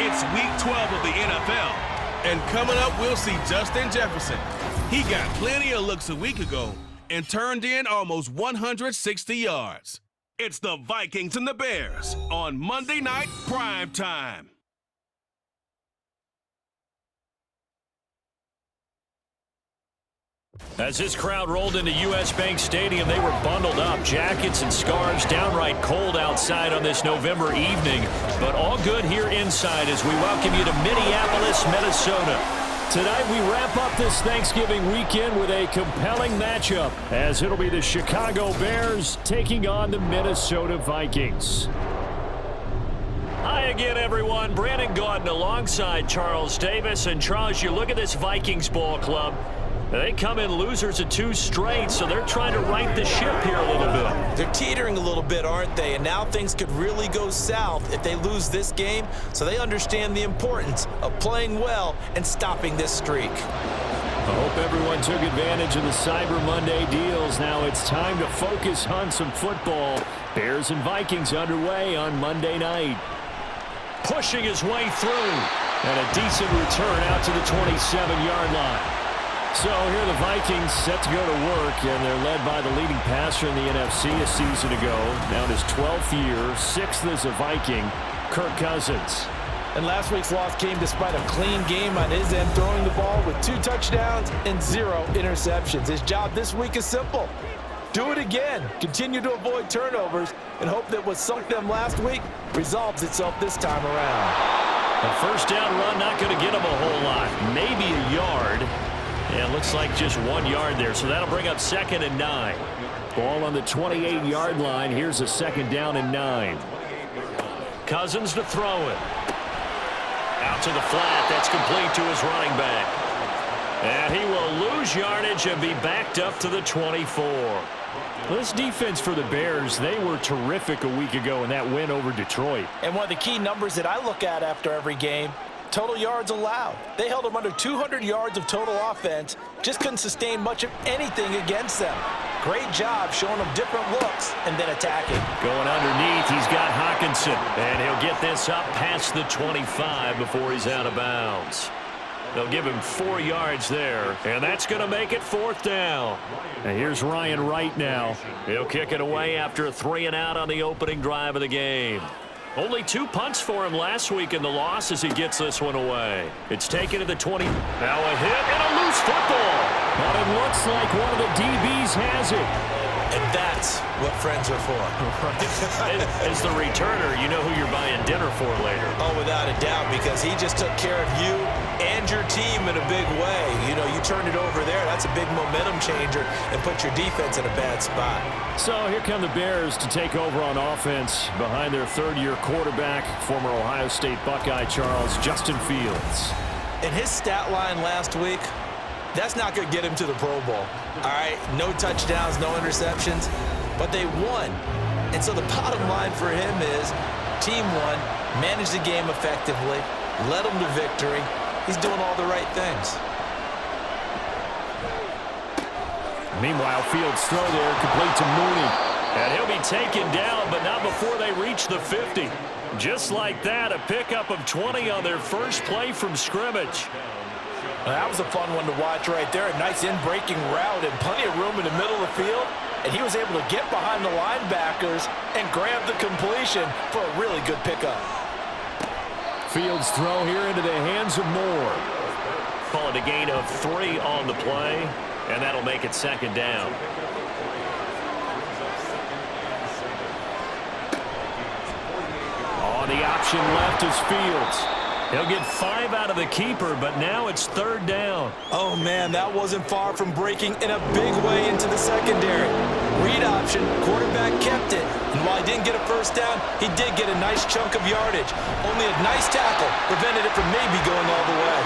It's Week 12 of the NFL. And coming up, we'll see Justin Jefferson. He got plenty of looks a week ago and turned in almost 160 yards. It's the Vikings and the Bears on Monday Night Prime Time. As this crowd rolled into U.S. Bank Stadium, they were bundled up, jackets and scarves, downright cold outside on this November evening. But all good here inside as we welcome you to Minneapolis, Minnesota. Tonight we wrap up this Thanksgiving weekend with a compelling matchup, as it'll be the Chicago Bears taking on the Minnesota Vikings. Hi again, everyone. Brandon Gaudin alongside Charles Davis. And Charles, you look at this Vikings ball club. They come in losers of 2 straight, so they're trying to right the ship here a little bit. They're teetering a little bit, aren't they? And now things could really go south if they lose this game, so they understand the importance of playing well and stopping this streak. I hope everyone took advantage of the Cyber Monday deals. Now it's time to focus on some football. Bears and Vikings underway on Monday night. Pushing his way through, and a decent return out to the 27-yard line. So here are the Vikings set to go to work, and they're led by the leading passer in the NFC a season ago. Now in his 12th year, 6th as a Viking, Kirk Cousins. And last week's loss came despite a clean game on his end, throwing the ball with 2 touchdowns and 0 interceptions. His job this week is simple. Do it again. Continue to avoid turnovers and hope that what sunk them last week resolves itself this time around. A first down run not going to get him a whole lot. Maybe a yard. Yeah, it looks like just 1 yard there, so that'll bring up 2nd and 9. Ball on the 28-yard line. Here's a 2nd down and 9. Cousins to throw it. Out to the flat. That's complete to his running back. And he will lose yardage and be backed up to the 24. This defense for the Bears, they were terrific a week ago in that win over Detroit. And one of the key numbers that I look at after every game, total yards allowed. They held them under 200 yards of total offense, just couldn't sustain much of anything against them. Great job showing them different looks and then attacking. Going underneath, he's got Hawkinson, and he'll get this up past the 25 before he's out of bounds. They'll give him 4 yards there, and that's going to make it 4th down. And here's Ryan Wright now. He'll kick it away after a 3-and-out on the opening drive of the game. Only 2 punts for him last week in the loss as he gets this one away. It's taken to the 20. Now a hit and a loose football. But it looks like one of the DBs has it. And that's what friends are for. As the returner, you know who you're buying dinner for later. Oh, without a doubt, because he just took care of you and your team in a big way. You know, you turned it over there. That's a big momentum changer and put your defense in a bad spot. So here come the Bears to take over on offense behind their 3rd-year quarterback, former Ohio State Buckeye Charles, Justin Fields. And his stat line last week, that's not going to get him to the Pro Bowl. All right, no touchdowns, no interceptions, but they won. And so the bottom line for him is team won, managed the game effectively, led them to victory. He's doing all the right things. Meanwhile, Fields' throw there complete to Mooney. And he'll be taken down, but not before they reach the 50. Just like that, a pickup of 20 on their first play from scrimmage. Well, that was a fun one to watch right there. A nice in-breaking route and plenty of room in the middle of the field. And he was able to get behind the linebackers and grab the completion for a really good pickup. Fields' throw here into the hands of Moore. Call it a gain of 3 on the play, and that'll make it 2nd down. Oh, the option left is Fields. He'll get 5 out of the keeper, but now it's 3rd down. Oh, man, that wasn't far from breaking in a big way into the secondary. Read option, quarterback kept it. And while he didn't get a first down, he did get a nice chunk of yardage. Only a nice tackle prevented it from maybe going all the way.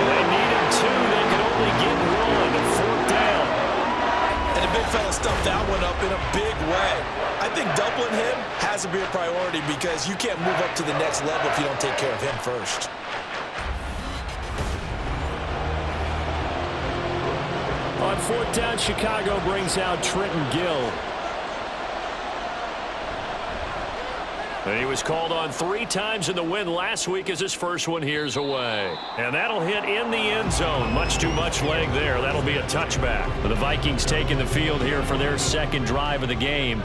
They needed 2. They could only get 1. 4th down. And the big fella stuffed that one up in a big way. I think doubling him has to be a priority because you can't move up to the next level if you don't take care of him first. On 4th down, Chicago brings out Trenton Gill. And he was called on 3 times in the win last week as his first one here's away. And that'll hit in the end zone. Much too much leg there. That'll be a touchback. But the Vikings taking the field here for their second drive of the game.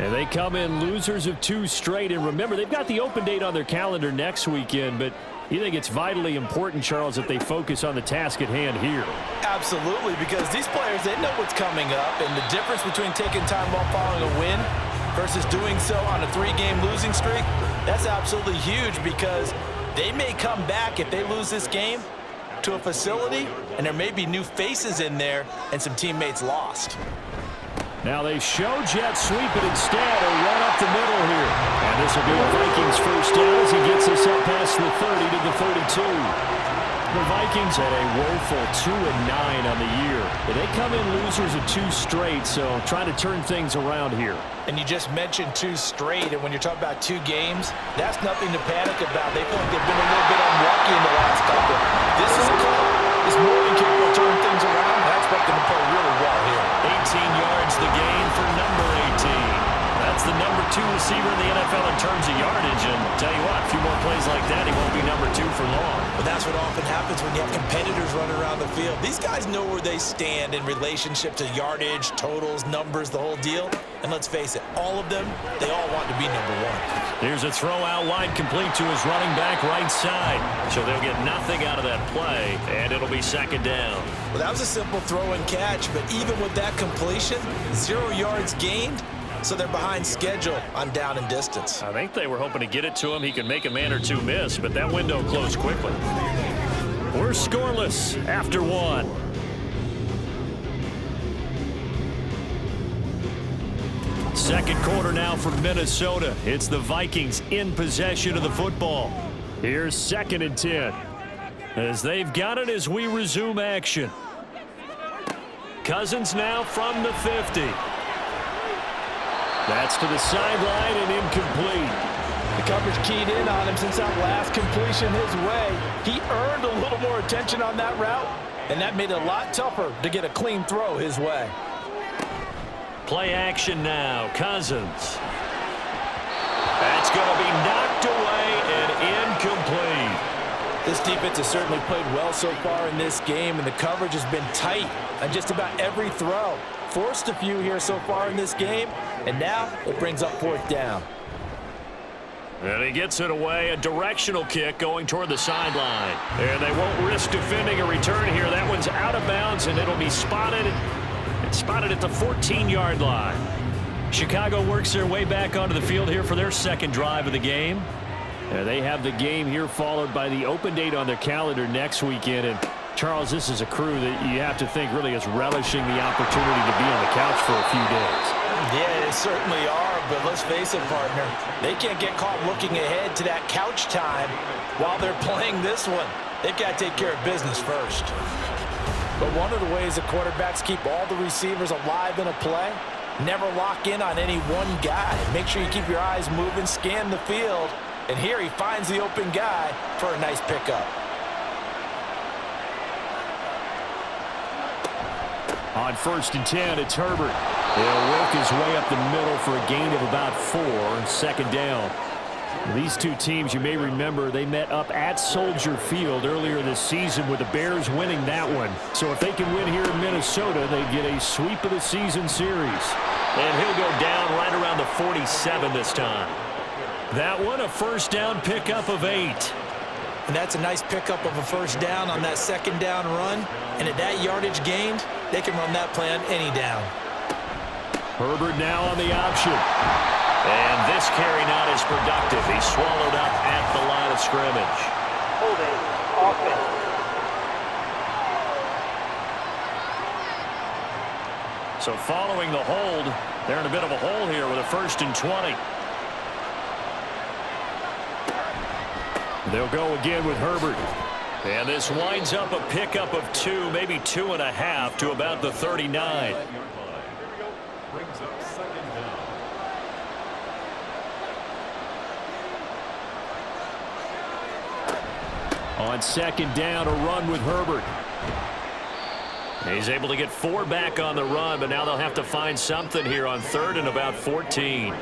And they come in losers of 2 straight. And remember, they've got the open date on their calendar next weekend, but you think it's vitally important, Charles, that they focus on the task at hand here? Absolutely, because these players, they know what's coming up, and the difference between taking time off following a win versus doing so on a 3-game losing streak, that's absolutely huge because they may come back if they lose this game to a facility, and there may be new faces in there and some teammates lost. Now they show jet sweep it instead, a run up the middle here. And this will be a Vikings first down as he gets us up past the 30 to the 32. The Vikings had a woeful 2-9 on the year. But they come in losers of 2 straight, so trying to turn things around here. And you just mentioned 2 straight, and when you're talking about 2 games, that's nothing to panic about. They feel like they've been a little bit unlucky in the last couple. This is a club. This morning kick will turn things around, and I expect them to play really well here. 18 yards the gain for number 18. That's the number 2 receiver in the NFL in terms of yardage. And tell you what, a few more plays like that, he won't be number 2 for long. But that's what often happens when you have competitors running around the field. These guys know where they stand in relationship to yardage, totals, numbers, the whole deal. And let's face it, all of them, they all want to be number 1. Here's a throw out wide complete to his running back right side. So they'll get nothing out of that play, and it'll be second down. Well, that was a simple throw and catch, but even with that completion, 0 yards gained. So they're behind schedule on down and distance. I think they were hoping to get it to him. He could make a man or 2 miss, but that window closed quickly. We're scoreless after 1. Second quarter now for Minnesota. It's the Vikings in possession of the football. Here's 2nd and 10. As they've got it as we resume action. Cousins now from the 50. That's to the sideline and incomplete. The coverage keyed in on him since that last completion his way. He earned a little more attention on that route, and that made it a lot tougher to get a clean throw his way. Play action now. Cousins. That's going to be knocked away and incomplete. This defense has certainly played well so far in this game, and the coverage has been tight on just about every throw. Forced a few here so far in this game, and now it brings up 4th down. And he gets it away, a directional kick going toward the sideline. And they won't risk defending a return here. That one's out of bounds, and it'll be spotted. It's spotted at the 14-yard line. Chicago works their way back onto the field here for their second drive of the game. And they have the game here followed by the open date on their calendar next weekend. And Charles, this is a crew that you have to think really is relishing the opportunity to be on the couch for a few days. Yeah, they certainly are, but let's face it, partner. They can't get caught looking ahead to that couch time while they're playing this one. They've got to take care of business first. But one of the ways that quarterbacks keep all the receivers alive in a play, never lock in on any one guy. Make sure you keep your eyes moving, scan the field, and here he finds the open guy for a nice pickup. On 1st and 10, it's Herbert. He'll work his way up the middle for a gain of about 4. 2nd down. These 2 teams, you may remember, they met up at Soldier Field earlier this season with the Bears winning that one. So if they can win here in Minnesota, they get a sweep of the season series. And he'll go down right around the 47 this time. That one, a 1st down pickup of 8. And that's a nice pickup of a 1st down on that 2nd down run. And at that yardage gained, they can run that play on any down. Herbert now on the option. And this carry not as productive. He's swallowed up at the line of scrimmage. Holding offense. So following the hold, they're in a bit of a hole here with a 1st and 20. They'll go again with Herbert. And this winds up a pickup of 2, maybe 2.5 to about the 39. On 2nd down, a run with Herbert. He's able to get 4 back on the run, but now they'll have to find something here on 3rd and about 14.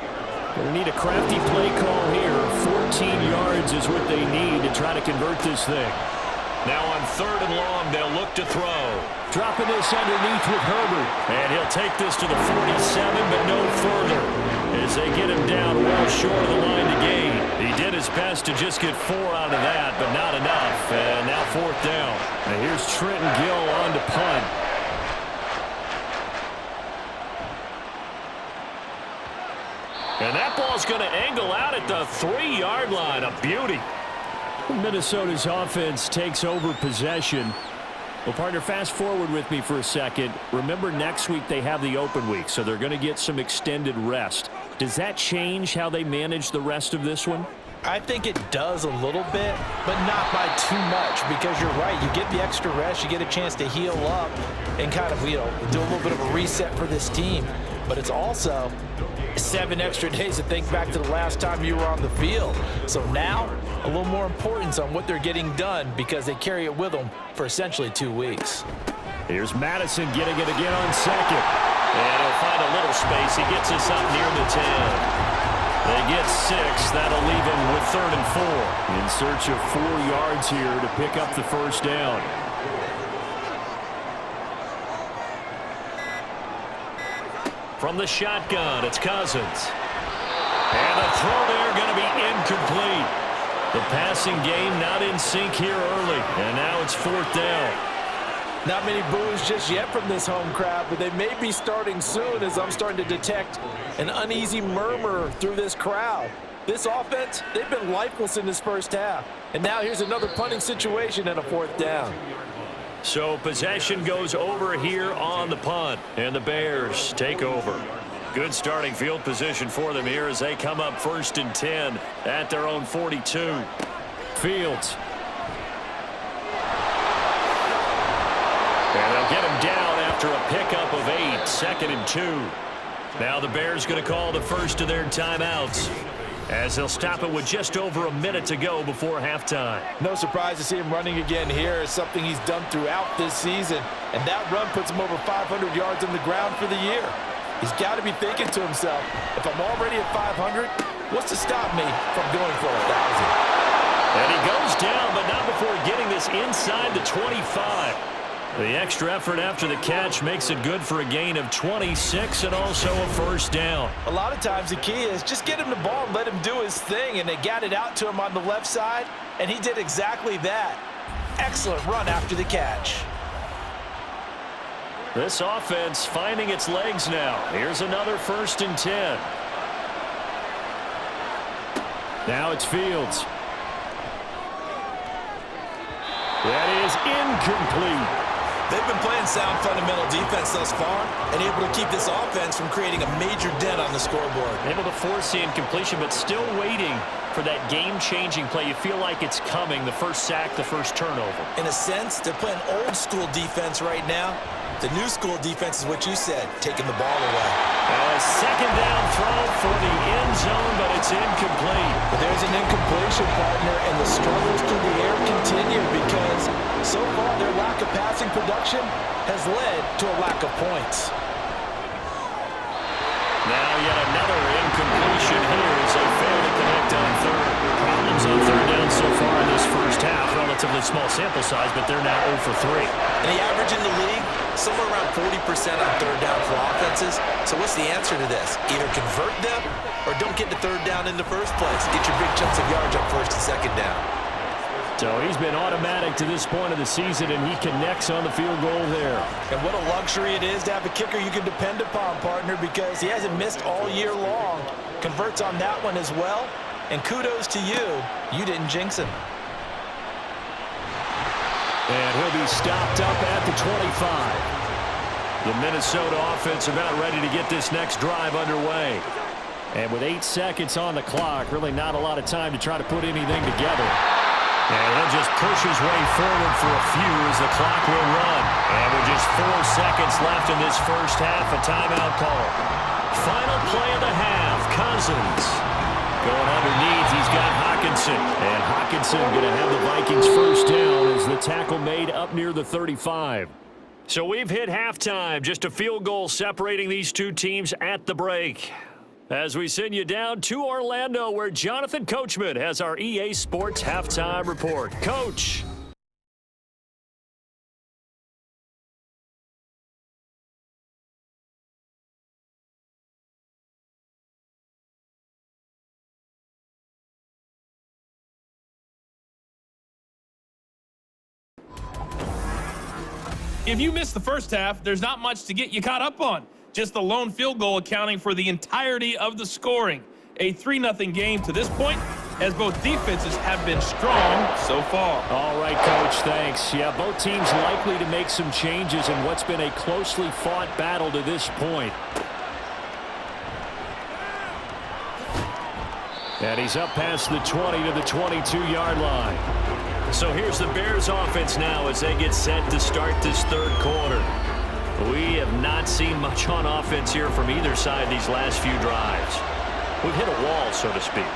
They need a crafty play call here. 14 yards is what they need to try to convert this thing. Now on 3rd and long, they'll look to throw. Dropping this underneath with Herbert. And he'll take this to the 47, but no further, as they get him down well short of the line to gain. He did his best to just get 4 out of that, but not enough. And now 4th down. And here's Trenton Gill on to punt. And that ball's going to angle out at the 3-yard line. A beauty. Minnesota's offense takes over possession. Well, partner, fast forward with me for a second. Remember, next week they have the open week, so they're going to get some extended rest. Does that change how they manage the rest of this one? I think it does a little bit, but not by too much, because you're right. You get the extra rest. You get a chance to heal up and kind of, do a little bit of a reset for this team. But it's also 7 extra days to think back to the last time you were on the field. So now, a little more importance on what they're getting done, because they carry it with them for essentially 2 weeks. Here's Madison getting it again on 2nd. And he'll find a little space. He gets us up near the 10. They get 6. That'll leave him with 3rd and 4. In search of 4 yards here to pick up the 1st down. From the shotgun, it's Cousins. And the throw there going to be incomplete. The passing game not in sync here early. And now it's 4th down. Not many boos just yet from this home crowd, but they may be starting soon, as I'm starting to detect an uneasy murmur through this crowd. This offense, they've been lifeless in this first half. And now here's another punting situation and a 4th down. So possession goes over here on the punt, and the Bears take over. Good starting field position for them here as they come up 1st and 10 at their own 42. Fields. And they'll get him down after a pickup of 8, 2nd and 2. Now the Bears going to call the first of their timeouts, as they'll stop it with just over a minute to go before halftime. No surprise to see him running again here. It's something he's done throughout this season, and that run puts him over 500 yards on the ground for the year. He's got to be thinking to himself, if I'm already at 500, what's to stop me from going for 1,000? And he goes down, but not before getting this inside the 25. The extra effort after the catch makes it good for a gain of 26 and also a 1st down. A lot of times the key is just get him the ball and let him do his thing, and they got it out to him on the left side, and he did exactly that. Excellent run after the catch. This offense finding its legs now. Here's another 1st and 10. Now it's Fields. That is incomplete. They've been playing sound fundamental defense thus far and able to keep this offense from creating a major dent on the scoreboard. Able to force the incompletion, but still waiting for that game-changing play. You feel like it's coming, the first sack, the first turnover. In a sense, they're playing old-school defense right now. The new school defense is what you said, taking the ball away. A 2nd down throw for the end zone, but it's incomplete. But there's an incompletion, partner, and the struggles through the air continue because so far their lack of passing production has led to a lack of points. Now yet another incompletion here as they fail to connect on 3rd. Problems on 3rd down so far in this first half. Relatively small sample size, but they're now 0 for 3. And the average in the league, somewhere around 40% on 3rd down for offenses. So what's the answer to this? Either convert them or don't get to 3rd down in the first place. Get your big chunks of yards on 1st and 2nd down. So he's been automatic to this point of the season, and he connects on the field goal there. And what a luxury it is to have a kicker you can depend upon, partner, because he hasn't missed all year long. Converts on that one as well. And kudos to you. You didn't jinx him. And he'll be stopped up at the 25. The Minnesota offense about ready to get this next drive underway. And with 8 seconds on the clock, really not a lot of time to try to put anything together. And he'll just push his way forward for a few as the clock will run. And with just 4 seconds left in this first half, a timeout call. Final play of the half, Cousins. Going underneath, he's got Hockenson. And Hockenson going to have the Vikings first down as the tackle made up near the 35. So we've hit halftime. Just a field goal separating these two teams at the break. As we send you down to Orlando, where Jonathan Coachman has our EA Sports Halftime Report. Coach. If you missed the first half, there's not much to get you caught up on. Just the lone field goal accounting for the entirety of the scoring. A 3-0 game to this point, as both defenses have been strong so far. All right, Coach, thanks. Yeah, both teams likely to make some changes in what's been a closely fought battle to this point. And he's up past the 20 to the 22-yard line. So here's the Bears offense now as they get set to start this third quarter. We have not seen much on offense here from either side these last few drives. We've hit a wall, so to speak.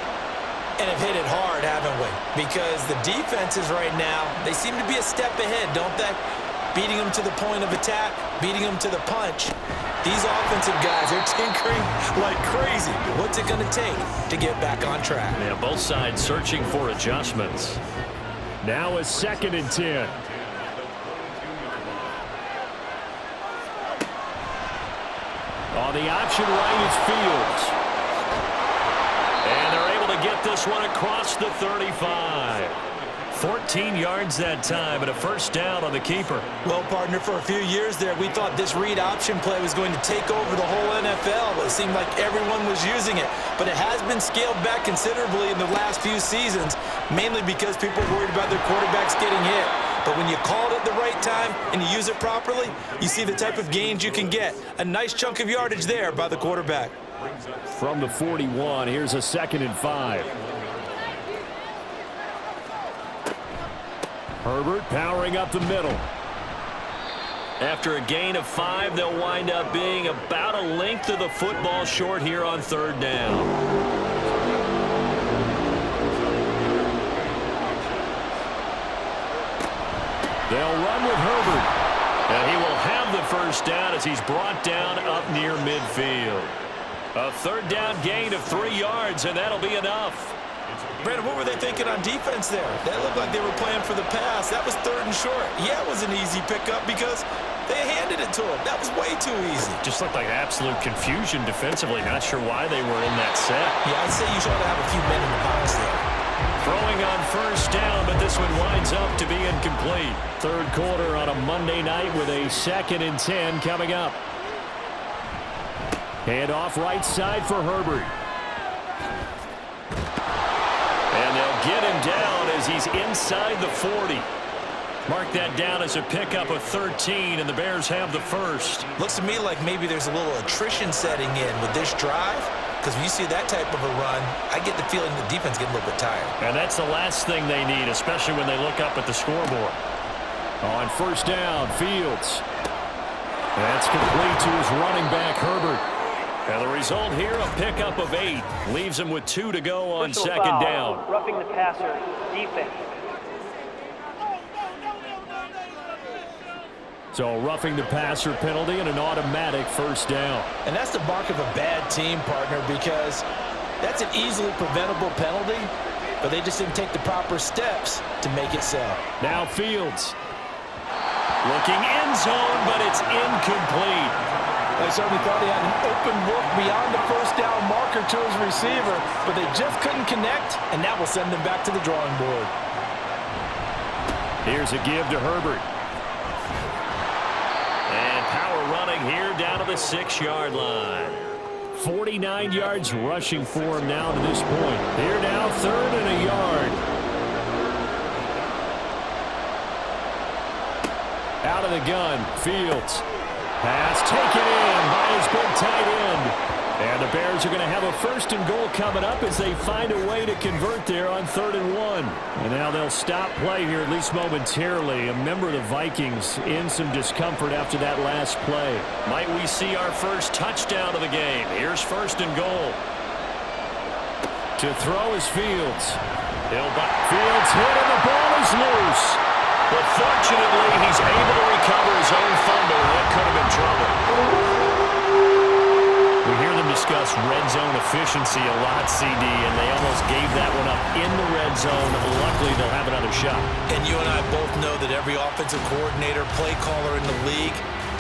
And have hit it hard, haven't we? Because the defenses right now, they seem to be a step ahead, don't they? Beating them to the point of attack, beating them to the punch. These offensive guys, they're tinkering like crazy. What's it going to take to get back on track? Yeah, both sides searching for adjustments. Now a 2nd and 10. On the option right is Fields. And they're able to get this one across the 35. 14 yards that time and a first down on the keeper. Well, partner, for a few years there, we thought this read option play was going to take over the whole NFL. It seemed like everyone was using it, but it has been scaled back considerably in the last few seasons, mainly because people are worried about their quarterbacks getting hit. But when you call it at the right time and you use it properly, you see the type of gains you can get. A nice chunk of yardage there by the quarterback. From the 41, here's a 2nd and 5. Herbert powering up the middle. After a gain of 5, they'll wind up being about a length of the football short here on 3rd down. They'll run with Herbert. And he will have the first down as he's brought down up near midfield. A 3rd down gain of 3 yards, and that'll be enough. Brandon, what were they thinking on defense there? That looked like they were playing for the pass. That was 3rd and short. Yeah, it was an easy pickup because they handed it to him. That was way too easy. Just looked like absolute confusion defensively. Not sure why they were in that set. Yeah, I'd say you should have a few men in the box there. Throwing on first down, but this one winds up to be incomplete. 3rd quarter on a Monday night with a 2nd and 10 coming up. Hand off right side for Herbert. And they'll get him down as he's inside the 40. Mark that down as a pickup of 13, and the Bears have the first. Looks to me like maybe there's a little attrition setting in with this drive, because when you see that type of a run, I get the feeling the defense getting a little bit tired. And that's the last thing they need, especially when they look up at the scoreboard. On first down, Fields. That's complete to his running back, Herbert. And the result here, a pickup of 8. Leaves him with 2 to go on Personal 2nd foul. down. Roughing the passer, defense. So roughing the passer penalty and an automatic first down. And that's the mark of a bad team, partner, because that's an easily preventable penalty, but they just didn't take the proper steps to make it so. Now Fields. Looking end zone, but it's incomplete. They certainly thought he had an open look beyond the first down marker to his receiver, but they just couldn't connect, and that will send them back to the drawing board. Here's a give to Herbert. And power running here down to the 6-yard line. 49 yards rushing for him now to this point. Here now, 3rd and a yard. Out of the gun, Fields. Pass taken in by his big tight end. And the Bears are going to have a 1st and goal coming up as they find a way to convert there on 3rd and 1. And now they'll stop play here, at least momentarily. A member of the Vikings in some discomfort after that last play. Might we see our first touchdown of the game? Here's 1st and goal. To throw is Fields. Fields hit and the ball is loose. But fortunately, he's able to recover his own fumble. That could have been trouble. We hear them discuss discuss red zone efficiency a lot, CD, and they almost gave that one up in the red zone. Luckily, they'll have another shot. And you and I both know that every offensive coordinator, play caller in the league,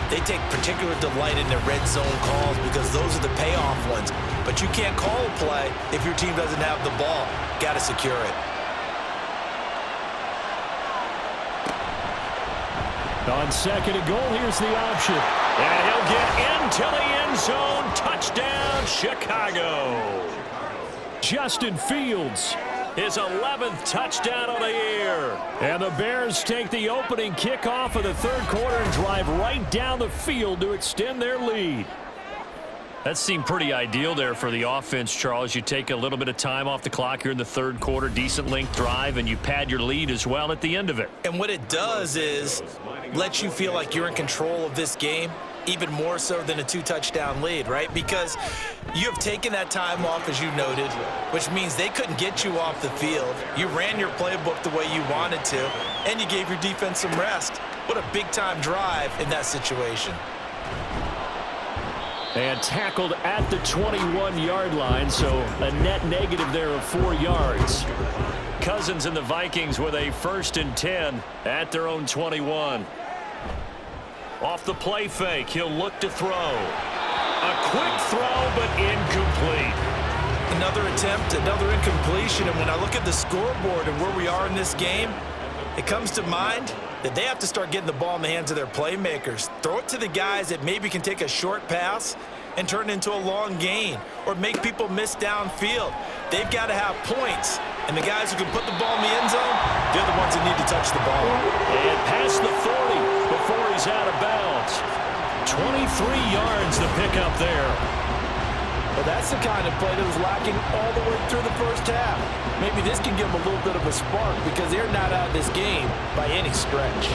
they take particular delight in their red zone calls because those are the payoff ones. But you can't call a play if your team doesn't have the ball. Got to secure it. On second and goal, here's the option. And he'll get into the end zone. Touchdown, Chicago. Justin Fields, his 11th touchdown of the year. And the Bears take the opening kickoff of the third quarter and drive right down the field to extend their lead. That seemed pretty ideal there for the offense, Charles. You take a little bit of time off the clock here in the third quarter, decent length drive, and you pad your lead as well at the end of it. And what it does is let you feel like you're in control of this game, even more so than a 2-touchdown lead, right? Because you have taken that time off, as you noted, which means they couldn't get you off the field. You ran your playbook the way you wanted to, and you gave your defense some rest. What a big-time drive in that situation. And tackled at the 21-yard line, so a net negative there of 4 yards. Cousins and the Vikings with a 1st and 10 at their own 21. Off the play fake, he'll look to throw. A quick throw, but incomplete. Another attempt, another incompletion, and when I look at the scoreboard and where we are in this game, it comes to mind that they have to start getting the ball in the hands of their playmakers. Throw it to the guys that maybe can take a short pass and turn it into a long gain or make people miss downfield. They've got to have points, and the guys who can put the ball in the end zone, they're the ones that need to touch the ball. And past the 40 before he's out of bounds. 23 yards to pick up there. Well, that's the kind of play that was lacking all the way through the first half. Maybe this can give them a little bit of a spark because they're not out of this game by any stretch.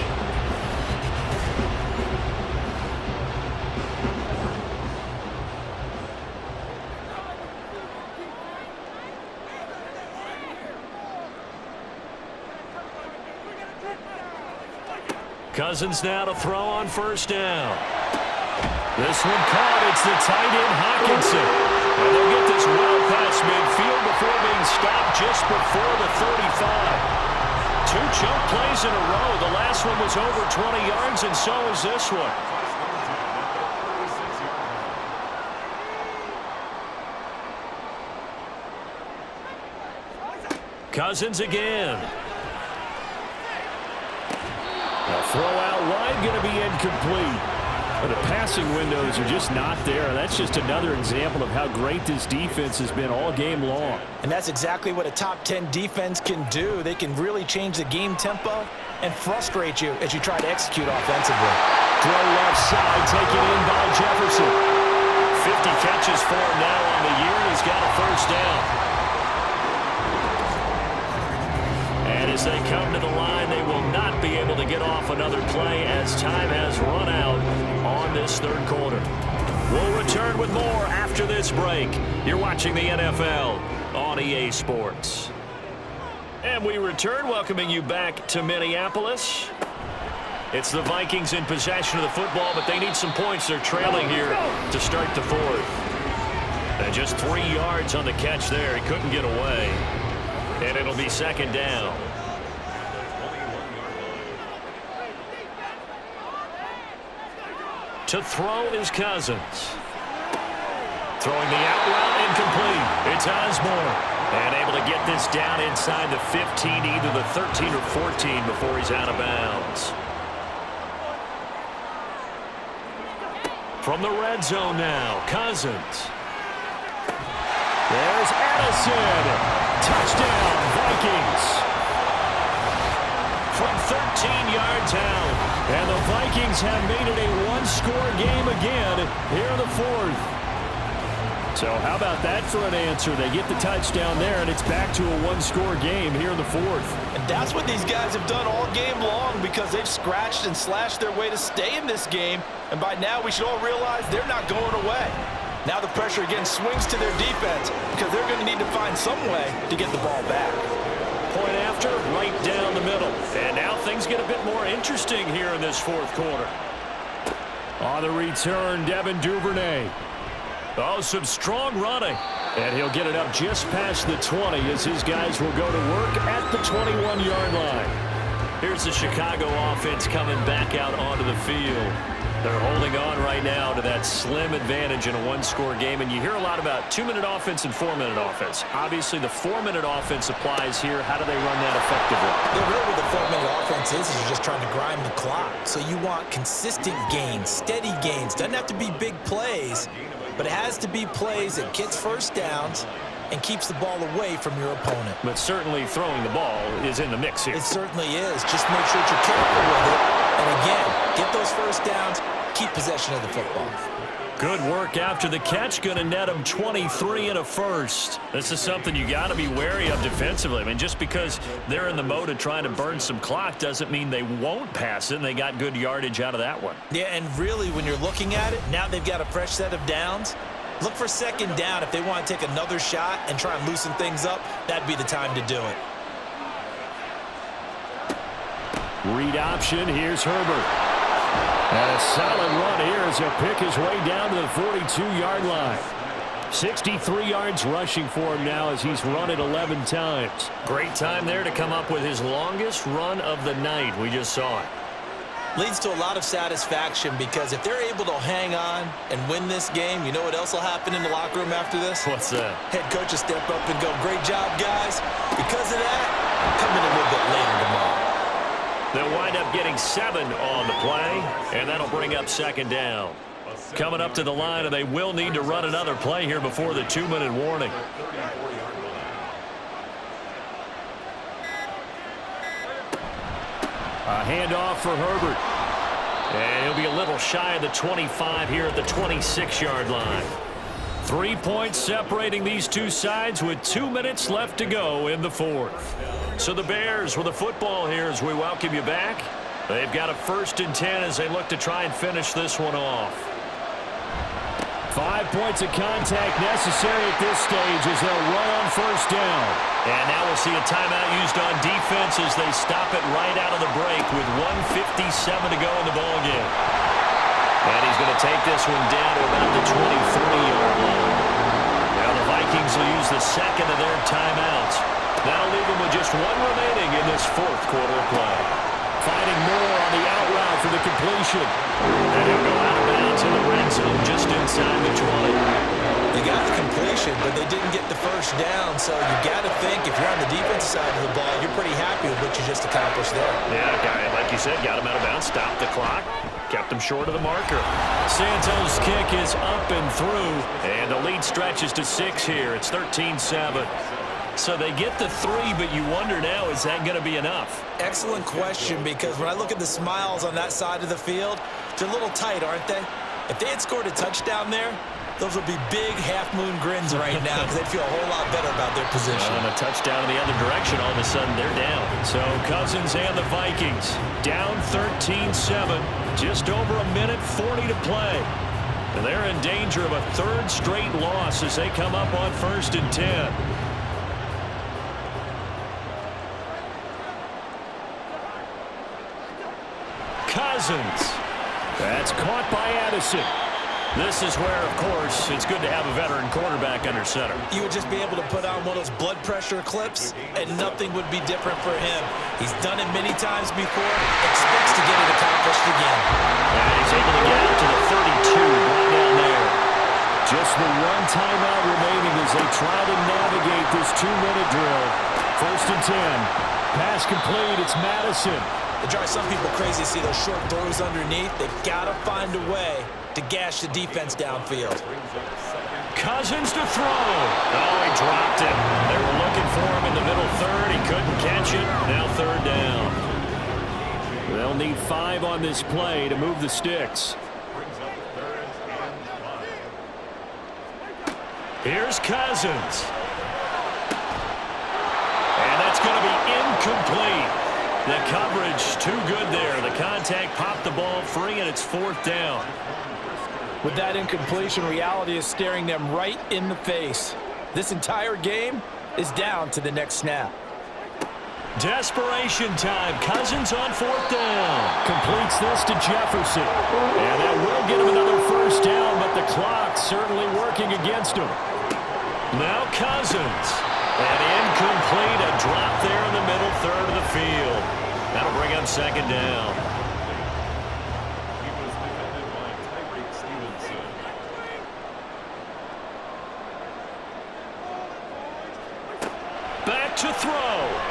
Cousins now to throw on 1st down. This one caught. It's the tight end, Hawkinson. And they'll get this well past midfield before being stopped just before the 35. 2 chunk plays in a row. The last one was over 20 yards, and so is this one. Cousins again. A throw out wide, going to be incomplete. But the passing windows are just not there. That's just another example of how great this defense has been all game long. And that's exactly what a top 10 defense can do. They can really change the game tempo and frustrate you as you try to execute offensively. Throw left side, taken in by Jefferson. 50 catches for him now on the year, and he's got a 1st down. And as they come to the line, they will not be able to get off another play as time has run out on this third quarter. We'll return with more after this break. You're watching the NFL on EA Sports. And we return, welcoming you back to Minneapolis. It's the Vikings in possession of the football, but they need some points. They're trailing here to start the 4th. And just 3 yards on the catch there. He couldn't get away. And it'll be 2nd down. To throw is Cousins. Throwing the out route, incomplete. It's Osborne. And able to get this down inside the 15, either the 13 or 14 before he's out of bounds. From the red zone now, Cousins. There's Addison. Touchdown, Vikings. From 13 yards out. And the Vikings have made it a 1-score game again here in the 4th. So how about that for an answer? They get the touchdown there, and it's back to a 1-score game here in the 4th. And that's what these guys have done all game long because they've scratched and slashed their way to stay in this game. And by now, we should all realize they're not going away. Now the pressure again swings to their defense because they're going to need to find some way to get the ball back. Point after, right down the middle. And now things get a bit more interesting here in this 4th quarter. On the return, Devin Duvernay. Oh, some strong running. And he'll get it up just past the 20 as his guys will go to work at the 21-yard line. Here's the Chicago offense coming back out onto the field. They're holding on right now to that slim advantage in a one-score game. And you hear a lot about 2-minute offense and 4-minute offense. Obviously, the 4-minute offense applies here. How do they run that effectively? Yeah, really what the 4-minute offense is you're just trying to grind the clock. So you want consistent gains, steady gains. Doesn't have to be big plays, but it has to be plays that gets first downs and keeps the ball away from your opponent. But certainly throwing the ball is in the mix here. It certainly is. Just make sure that you're careful with it. And again, get those first downs, keep possession of the football. Good work after the catch. Going to net them 23 and a first. This is something you got to be wary of defensively. I mean, just because they're in the mode of trying to burn some clock doesn't mean they won't pass it, and they got good yardage out of that one. Yeah, and really, when you're looking at it, now they've got a fresh set of downs. Look for second down. If they want to take another shot and try and loosen things up, that'd be the time to do it. Read option. Here's Herbert. And a solid run here as he'll pick his way down to the 42-yard line. 63 yards rushing for him now as he's run it 11 times. Great time there to come up with his longest run of the night. We just saw it. Leads to a lot of satisfaction because if they're able to hang on and win this game, you know what else will happen in the locker room after this? What's that? Head coach will step up and go, great job, guys. Because of that, come in a little bit later tomorrow. They'll wind up getting 7 on the play, and that'll bring up second down. Coming up to the line, and they will need to run another play here before the 2-minute warning. A handoff for Herbert. And he'll be a little shy of the 25 here at the 26-yard line. 3 points separating these two sides with 2 minutes left to go in the fourth. So the Bears with the football here as we welcome you back. They've got a 1st and 10 as they look to try and finish this one off. 5 points of contact necessary at this stage as they'll run on 1st down. And now we'll see a timeout used on defense as they stop it right out of the break with 1:57 to go in the ballgame. And he's going to take this one down to about the 23-yard line. Now the Vikings will use the second of their timeouts. That'll leave them with just 1 remaining in this 4th quarter of play. Finding more on the out route for the completion. And he'll go out of bounds in the red zone just inside the 20. They got the completion, but they didn't get the 1st down, so you got to think if you're on the defensive side of the ball, you're pretty happy with what you just accomplished there. Yeah, guy, like you said, got him out of bounds, stopped the clock, kept him short of the marker. Santos' kick is up and through, and the lead stretches to 6 here. It's 13-7. So they get the 3, but you wonder now, is that going to be enough? Excellent question, because when I look at the smiles on that side of the field, they're a little tight, aren't they? If they had scored a touchdown there, those would be big half-moon grins right now because they'd feel a whole lot better about their position. And a touchdown in the other direction, all of a sudden they're down. So Cousins and the Vikings down 13-7, just over 1:40 to play. And they're in danger of a 3rd straight loss as they come up on 1st and 10. Cousins. That's caught by Addison. This is where, of course, it's good to have a veteran quarterback under center. You would just be able to put on one of those blood pressure clips, and nothing would be different for him. He's done it many times before, expects to get it accomplished again. And he's able to get out to the 32, right down there. Just the 1 timeout remaining as they try to navigate this 2-minute drill. 1st and 10. Pass complete. It's Madison. It drives some people crazy to see those short throws underneath. They've got to find a way to gash the defense downfield. Cousins to throw. Oh, he dropped it. They were looking for him in the middle 3rd. He couldn't catch it. Now 3rd down. They'll need 5 on this play to move the sticks. Here's Cousins. And that's going to be incomplete. The coverage too good there. The contact popped the ball free, and it's 4th down. With that incompletion, reality is staring them right in the face. This entire game is down to the next snap. Desperation time. Cousins on 4th down. Completes this to Jefferson. And that will get him another first down, but the clock certainly working against him. Now Cousins. And incomplete. A drop there in the middle third of the field. That'll bring up 2nd down. Back to throw.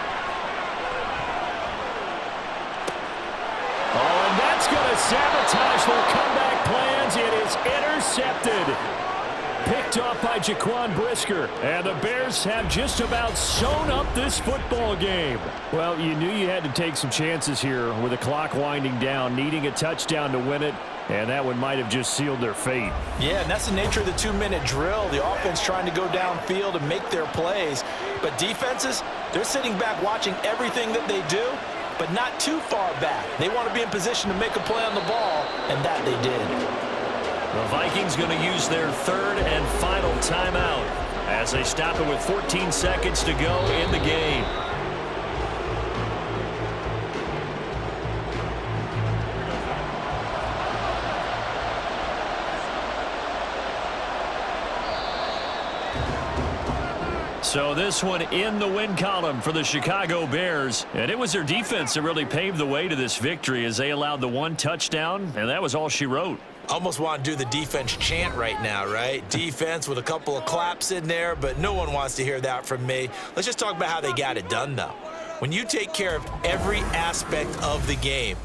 Oh, and that's going to sabotage their comeback plans. It is intercepted. Picked off by Jaquan Brisker. And the Bears have just about sewn up this football game. Well, you knew you had to take some chances here with the clock winding down, needing a touchdown to win it. And that one might have just sealed their fate. Yeah, and that's the nature of the 2-minute drill. The offense trying to go downfield and make their plays. But defenses, they're sitting back watching everything that they do, but not too far back. They want to be in position to make a play on the ball, and that they did. The Vikings going to use their 3rd and final timeout as they stop it with 14 seconds to go in the game. So this one in the win column for the Chicago Bears. And it was their defense that really paved the way to this victory as they allowed the 1 touchdown, and that was all she wrote. Almost want to do the defense chant right now, right? Defense with a couple of claps in there, but no one wants to hear that from me. Let's just talk about how they got it done, though. When you take care of every aspect of the game,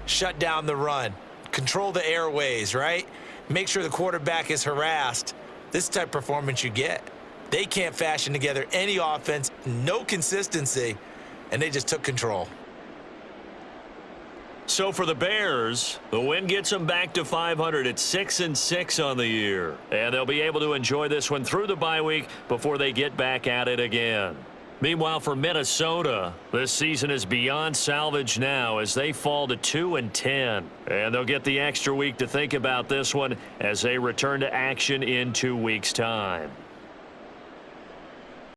shut down the run, control the airways, right? Make sure the quarterback is harassed. This is the type of performance you get. They can't fashion together any offense, no consistency, and they just took control. So for the Bears, the win gets them back to 500 at 6-6 on the year. And they'll be able to enjoy this one through the bye week before they get back at it again. Meanwhile, for Minnesota, this season is beyond salvage now as they fall to 2-10. And they'll get the extra week to think about this one as they return to action in 2 weeks' time.